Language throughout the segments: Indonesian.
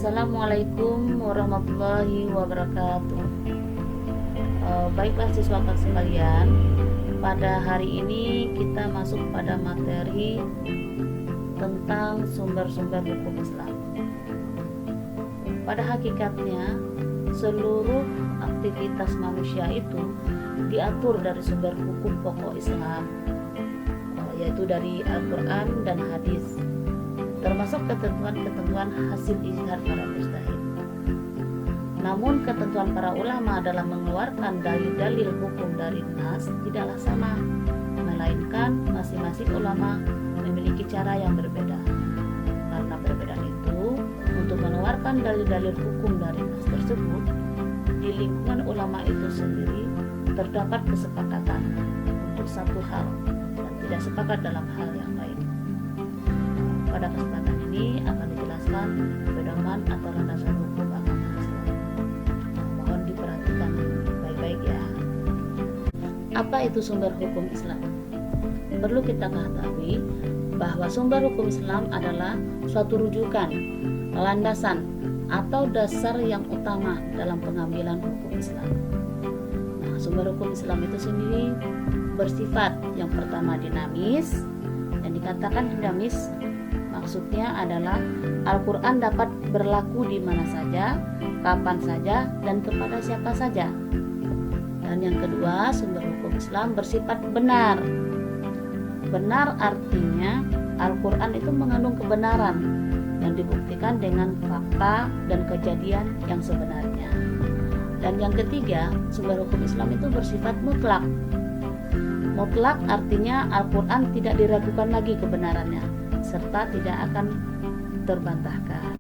Assalamualaikum warahmatullahi wabarakatuh. Baiklah siswa sekalian, pada hari ini kita masuk pada materi tentang sumber-sumber hukum Islam. Pada hakikatnya, seluruh aktivitas manusia itu diatur dari sumber hukum pokok Islam, yaitu dari Al-Quran dan hadis, termasuk ketentuan-ketentuan hasil ijtihad para mujtahid. Namun ketentuan para ulama dalam mengeluarkan dalil-dalil hukum dari nas tidaklah sama, melainkan masing-masing ulama memiliki cara yang berbeda. Karena perbedaan itu, untuk mengeluarkan dalil-dalil hukum dari nas tersebut, di lingkungan ulama itu sendiri terdapat kesepakatan untuk satu hal dan tidak sepakat dalam hal yang lain. Pada kesempatan ini akan dijelaskan pedoman atau landasan hukum agama Islam. Mohon diperhatikan baik-baik ya. Apa itu sumber hukum Islam? Perlu kita ketahui bahwa sumber hukum Islam adalah suatu rujukan, landasan, atau dasar yang utama dalam pengambilan hukum Islam. Nah, sumber hukum Islam itu sendiri bersifat yang pertama dinamis. Yang dikatakan dinamis maksudnya adalah Al-Quran dapat berlaku di mana saja, kapan saja, dan kepada siapa saja. Dan yang kedua, sumber hukum Islam bersifat benar. Benar artinya Al-Quran itu mengandung kebenaran yang dibuktikan dengan fakta dan kejadian yang sebenarnya. Dan yang ketiga, sumber hukum Islam itu bersifat mutlak. Mutlak artinya Al-Quran tidak diragukan lagi kebenarannya, serta tidak akan terbantahkan.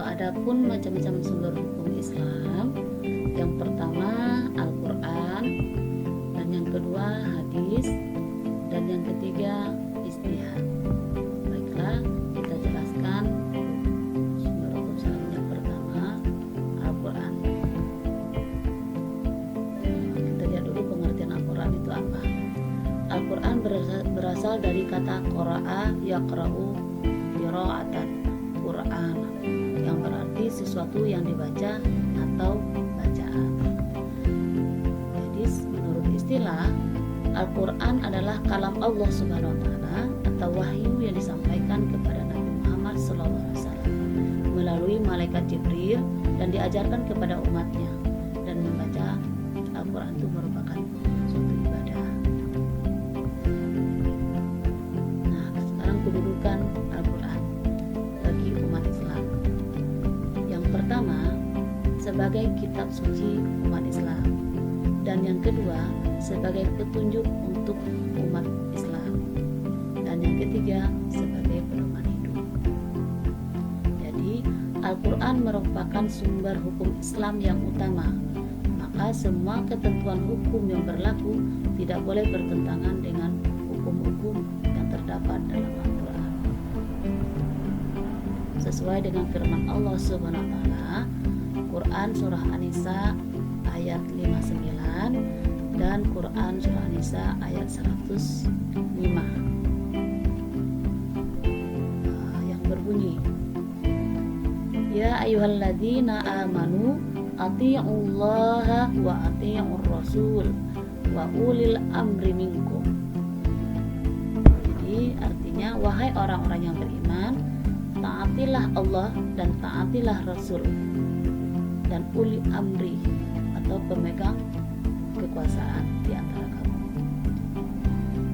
Adapun macam-macam sumber hukum Islam, yang pertama Al-Quran, dan yang kedua hadis, dan yang ketiga ijtihad. Baiklah, kita jelaskan sumber hukum Islam yang pertama, Al-Quran. Kita lihat dulu pengertian Al-Quran itu apa. Al-Quran berasal dari kata qara'a yaqra'u qira'atan, Quran, yang berarti sesuatu yang dibaca atau bacaan. Jadi menurut istilah, Al-Quran adalah kalam Allah Subhanahu wa taala atau wahyu yang disampaikan kepada Nabi Muhammad SAW melalui malaikat Jibril dan diajarkan kepada umatnya. Dan membaca Al-Quran itu merupakan suatu ibadah. Nah, sekarang kedudukan Al-Quran bagi umat Islam. Yang pertama, sebagai kitab suci umat Islam, dan yang kedua sebagai petunjuk untuk umat Islam, dan yang ketiga sebagai pedoman hidup. Jadi Al-Quran merupakan sumber hukum Islam yang utama, maka semua ketentuan hukum yang berlaku tidak boleh bertentangan dengan hukum-hukum yang terdapat dalam Al-Quran. Sesuai dengan firman Allah Subhanahu wa taala, Quran surah An-Nisa ayat 59 dan Quran surah An-Nisa ayat 105 yang berbunyi, Ya ayyuhalladzina amanu ati'ullaha wa ati'ur rasul wa ulil amri minkum. Jadi artinya, wahai orang-orang yang beriman, taatilah Allah dan taatilah Rasul dan uli amri atau pemegang kekuasaan di antara kamu.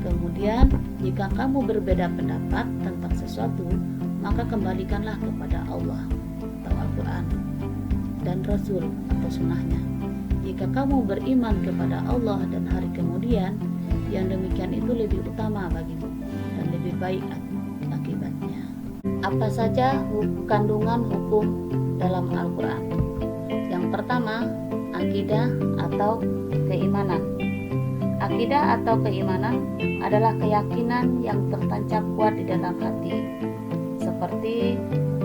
Kemudian jika kamu berbeda pendapat tentang sesuatu, maka kembalikanlah kepada Allah atau Al-Quran dan Rasul atau sunnahnya. Jika kamu beriman kepada Allah dan hari kemudian, yang demikian itu lebih utama bagimu dan lebih baik akibatnya. Apa saja kandungan hukum dalam Al-Quran? Yang pertama, akidah atau keimanan. Akidah atau keimanan adalah keyakinan yang tertancap kuat di dalam hati, seperti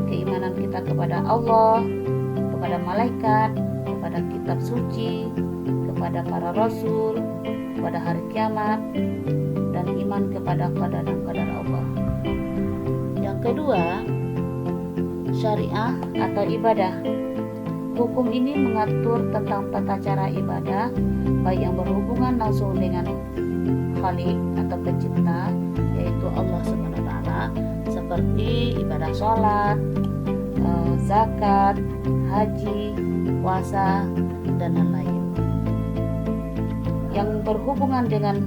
keimanan kita kepada Allah, kepada malaikat, kepada kitab suci, kepada para rasul, kepada hari kiamat, dan iman kepada qada dan qadar Allah. Yang kedua, Syariah atau ibadah. Hukum ini mengatur tentang tata cara ibadah, baik yang berhubungan langsung dengan Khalik atau pencipta, yaitu Allah SWT, seperti ibadah sholat, zakat, haji, puasa, dan lain-lain. Yang berhubungan dengan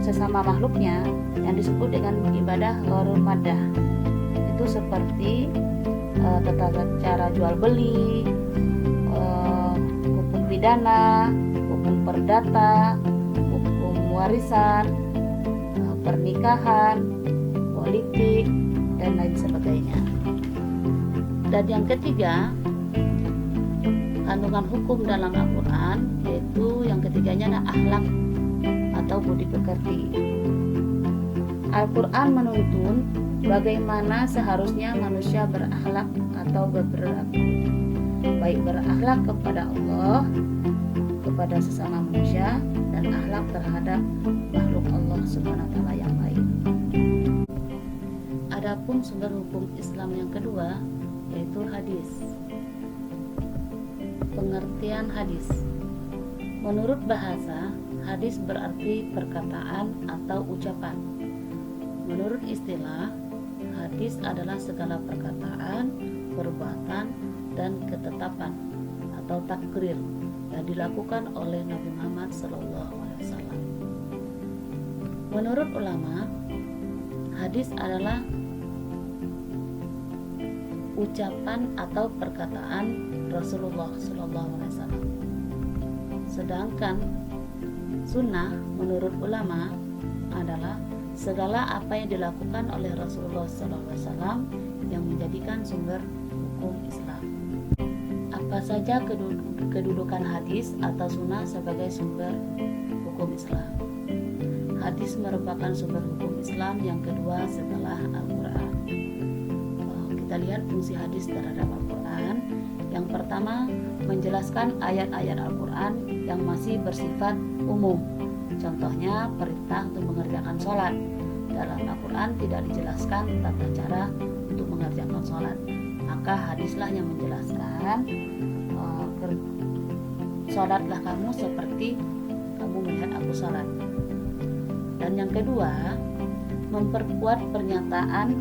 sesama makhluknya yang disebut dengan ibadah ghairul maddah, itu seperti tata cara jual beli, hukum pidana, hukum perdata, hukum warisan, pernikahan, politik, dan lain sebagainya. Dan yang ketiga, kandungan hukum dalam Al-Quran, yaitu yang ketiganya adalah akhlak atau budi pekerti. Al-Quran menuntun bagaimana seharusnya manusia berakhlak atau berperilaku, baik berakhlak kepada Allah, kepada sesama manusia, dan akhlak terhadap makhluk Allah SWT yang lain. Adapun sumber hukum Islam yang kedua yaitu hadis. Pengertian hadis. Menurut bahasa, hadis berarti perkataan atau ucapan. Menurut istilah, hadis adalah segala perkataan, perbuatan, dan ketetapan atau takrir yang dilakukan oleh Nabi Muhammad SAW. Menurut ulama, hadis adalah ucapan atau perkataan Rasulullah SAW. Sedangkan sunnah menurut ulama adalah segala apa yang dilakukan oleh Rasulullah SAW yang menjadikan sumber hukum Islam. Apa saja kedudukan hadis atau sunnah sebagai sumber hukum Islam? Hadis merupakan sumber hukum Islam yang kedua setelah Al-Quran. Kita lihat fungsi hadis terhadap Al-Quran. Yang pertama, menjelaskan ayat-ayat Al-Quran yang masih bersifat umum. Contohnya, perintah untuk mengerjakan sholat. Dalam Al-Quran tidak dijelaskan tata cara untuk mengerjakan sholat. Maka hadislah yang menjelaskan, sholatlah kamu seperti kamu melihat aku sholat. Dan yang kedua, memperkuat pernyataan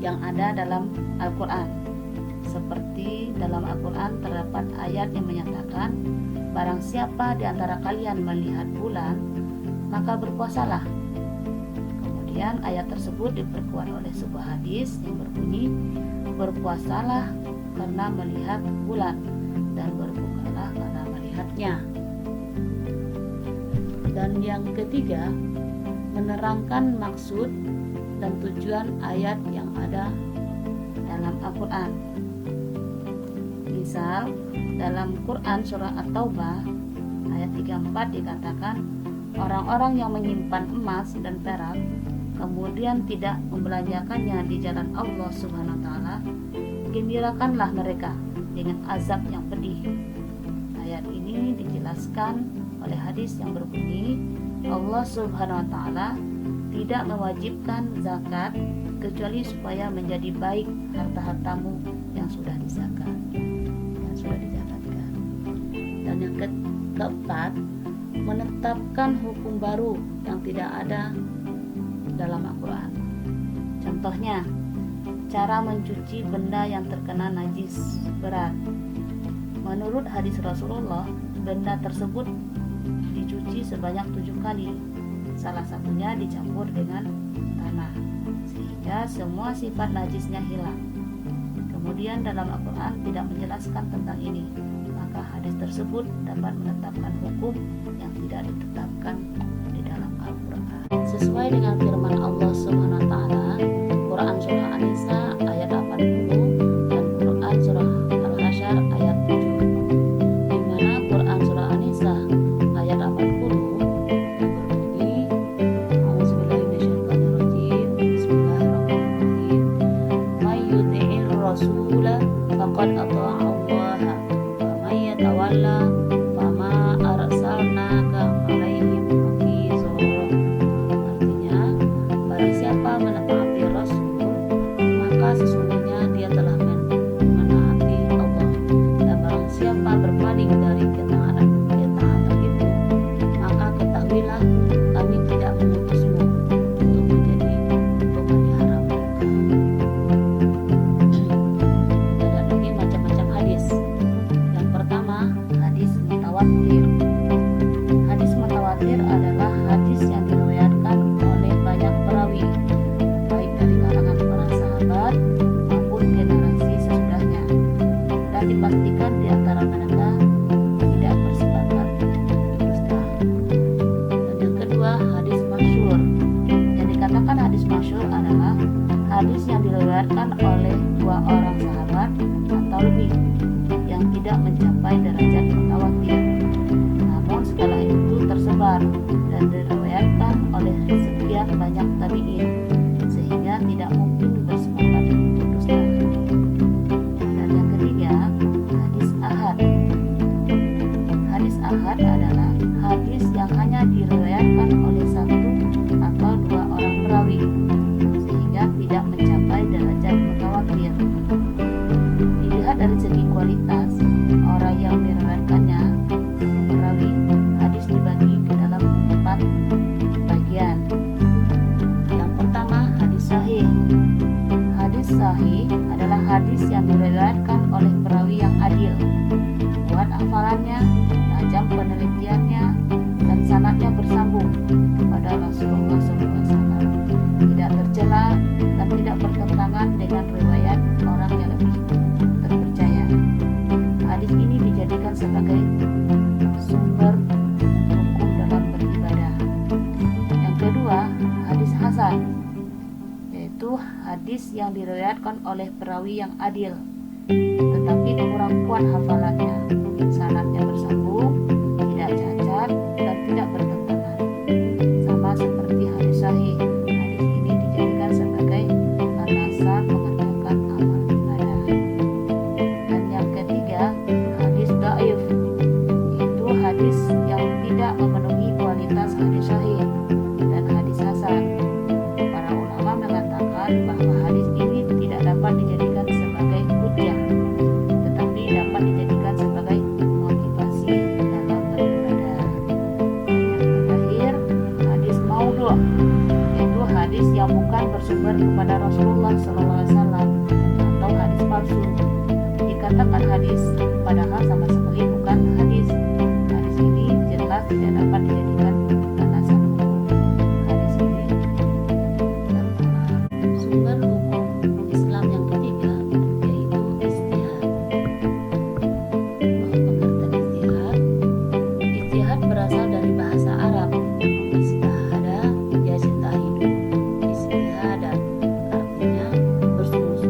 yang ada dalam Al-Quran. Seperti dalam Al-Quran terdapat ayat yang menyatakan, barang siapa di antara kalian melihat bulan, maka berpuasalah. Kemudian ayat tersebut diperkuat oleh sebuah hadis yang berbunyi, berpuasalah karena melihat bulan dan berbukalah karena melihatnya. Dan yang ketiga, menerangkan maksud dan tujuan ayat yang ada dalam Al-Quran. Misal, dalam Quran surah At-Taubah ayat 34 dikatakan, orang-orang yang menyimpan emas dan perak kemudian tidak membelanjakannya di jalan Allah Subhanahu wa taala, gembirakanlah mereka dengan azab yang pedih. Ayat ini dijelaskan oleh hadis yang berbunyi, Allah Subhanahu wa taala tidak mewajibkan zakat kecuali supaya menjadi baik harta-hartamu yang sudah dizakatkan. Dan yang keempat, menetapkan hukum baru yang tidak ada dalam Al-Quran. Contohnya, cara mencuci benda yang terkena najis berat. Menurut hadis Rasulullah, benda tersebut dicuci sebanyak 7 kali. Salah satunya dicampur dengan tanah, sehingga semua sifat najisnya hilang. Kemudian dalam Al-Quran tidak menjelaskan tentang ini, maka hadis tersebut dapat menetapkan hukum yang tidak ditetapkan di dalam Al-Quran. Sesuai dengan firman Allah Subhanahu wa taala, Quran surah An-Nisa ayat 80 dan Quran surah Al-Hasyr ayat 7. Di mana Quran surah An-Nisa ayat 80 berbunyi, A'udzubillahiminasyaitonirrajim, Bismillahirrahmanirrahim, may yuti'ir rasula faqad ata'a Allah wa may yatawalla fama arsalnaka 'alaihim hafizah. Artinya, barang siapa menaati Rasul, sesungguhnya dia telah menaati Allah. Dan barang siapa berpaling dari ketaatan itu, maka ketahuilah kami tidak mengutusmu untuk menjadi pemelihara mereka. Ada lagi macam-macam hadis. Yang pertama, hadis mutawatir. Hadis mutawatir adalah hadis yang diriwayatkan oleh banyak perawi, baik dari kalangan para sahabat maupun generasi sesudahnya, dan dipastikan di antara mereka tidak bersepakat dusta. Dan yang kedua, hadis masyhur. Yang dikatakan hadis masyhur adalah hadis yang diriwayatkan oleh 2 orang sahabat atau lebih yang tidak mencapai derajat mutawatir, namun setelah itu tersebar dan diriwayatkan oleh sekian banyak tabi'in, sehingga tidak mungkin bersepakat untuk dusta. Dan yang ketiga, hadis ahad. Hadis ahad adalah hadis yang hanya diriwayatkan oleh 1 atau 2 orang perawi, sehingga tidak mencapai derajat mutawatir. Dilihat dari segi kualitas orang yang meriwayatkannya, perawi, hadis dibagi ke dalam 4 bagian. Yang pertama, hadis sahih. Hadis sahih adalah hadis yang diriwayatkan oleh perawi yang adil, kuat hafalannya, tajam penelitiannya, dan sanadnya bersambung kepada Rasulullah SAW, tidak tercela dan tidak bertentangan dengan riwayat orang yang lebih terpercaya. Hadis ini dijadikan sebagai sumber hukum dalam beribadah. Yang kedua, hadis hasan, yaitu hadis yang diriwayatkan oleh perawi yang adil, tetapi kurang kuat hafalannya, sanadnya bersambung, tidak cacat, dan tidak bertentangan. Sama seperti hadis sahih, hadis ini dijadikan sebagai alasan mengerjakan amal ibadah. Dan yang ketiga, hadis dhaif, yaitu hadis yang tidak memenuhi kualitas hadis sahih dan hadis hasan. Para ulama mengatakan bahwa hadis ini tidak dapat dijadikan sebagai hujjah, tetapi dapat dijadikan sebagai motivasi dalam beribadah. Yang terakhir, hadis maudhu', yaitu hadis yang bukan bersumber kepada Rasulullah SAW atau hadis palsu. Dikatakan hadis, padahal sama sekali bukan hadis. Hadis ini jelas tidak dapat dijadikan alasan hukum. Hadis ini tertolak. Sumber hukum Islam yang ketiga yaitu ijtihad. Pengertian ijtihad. Ijtihad berasal dari bahasa Arab. Ijtihada yajtahidu. Ijtihadan artinya bersungguh-sungguh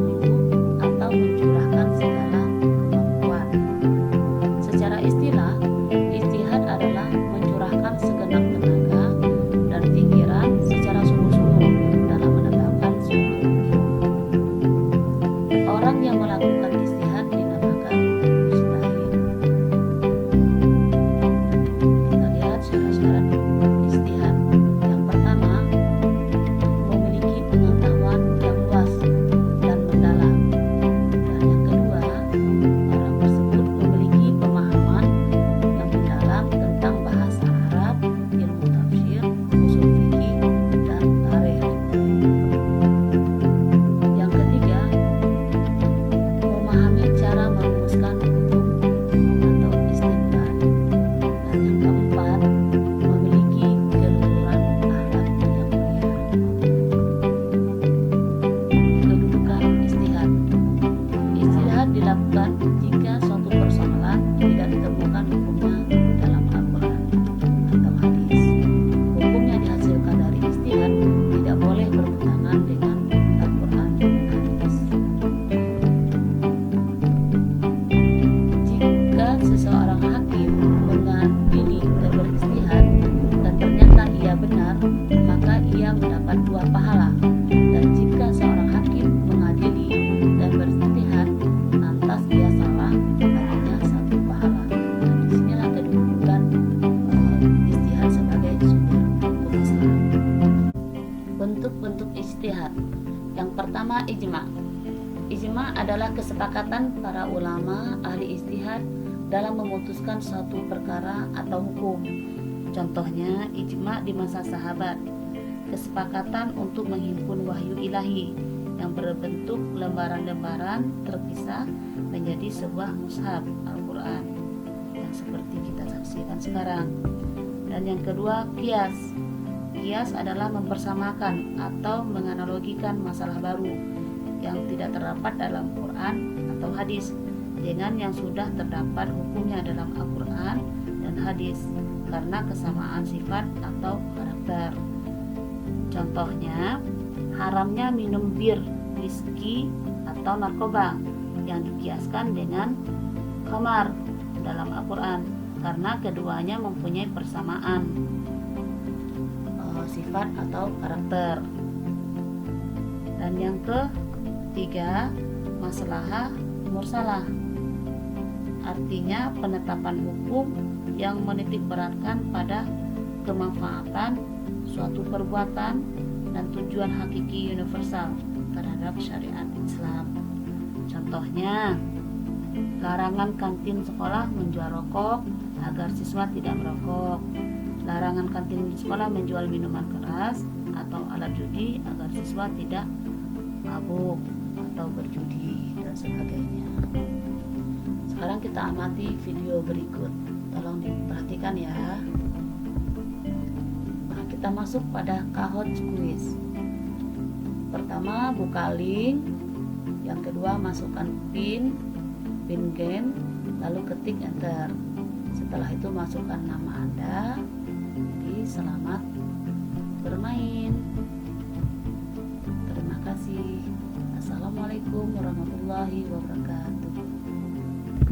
Ijma adalah kesepakatan para ulama ahli ijtihad dalam memutuskan suatu perkara atau hukum. Contohnya ijma di masa sahabat, kesepakatan untuk menghimpun wahyu ilahi yang berbentuk lembaran-lembaran terpisah menjadi sebuah mushaf Al-Quran yang seperti kita saksikan sekarang. Dan yang kedua, qiyas. Qiyas adalah mempersamakan atau menganalogikan masalah baru yang tidak terdapat dalam Quran atau hadis dengan yang sudah terdapat hukumnya dalam Al-Quran dan hadis karena kesamaan sifat atau karakter. Contohnya, haramnya minum bir, whisky, atau narkoba yang dikiaskan dengan khamar dalam Al-Quran karena keduanya mempunyai persamaan sifat atau karakter. Dan yang ketiga, maslahah mursalah, artinya penetapan hukum yang menitik beratkan pada kemanfaatan suatu perbuatan dan tujuan hakiki universal terhadap syariat Islam. Contohnya, larangan kantin sekolah menjual rokok agar siswa tidak merokok, larangan kantin sekolah menjual minuman keras atau alat judi agar siswa tidak mabuk atau berjudi dan sebagainya. Sekarang kita amati video berikut, tolong diperhatikan ya. Nah, kita masuk pada Kahoot quiz. Pertama, buka link. Yang kedua, masukkan pin game, lalu ketik enter. Setelah itu masukkan nama Anda. Jadi selamat bermain. Terima kasih. Assalamualaikum warahmatullahi wabarakatuh.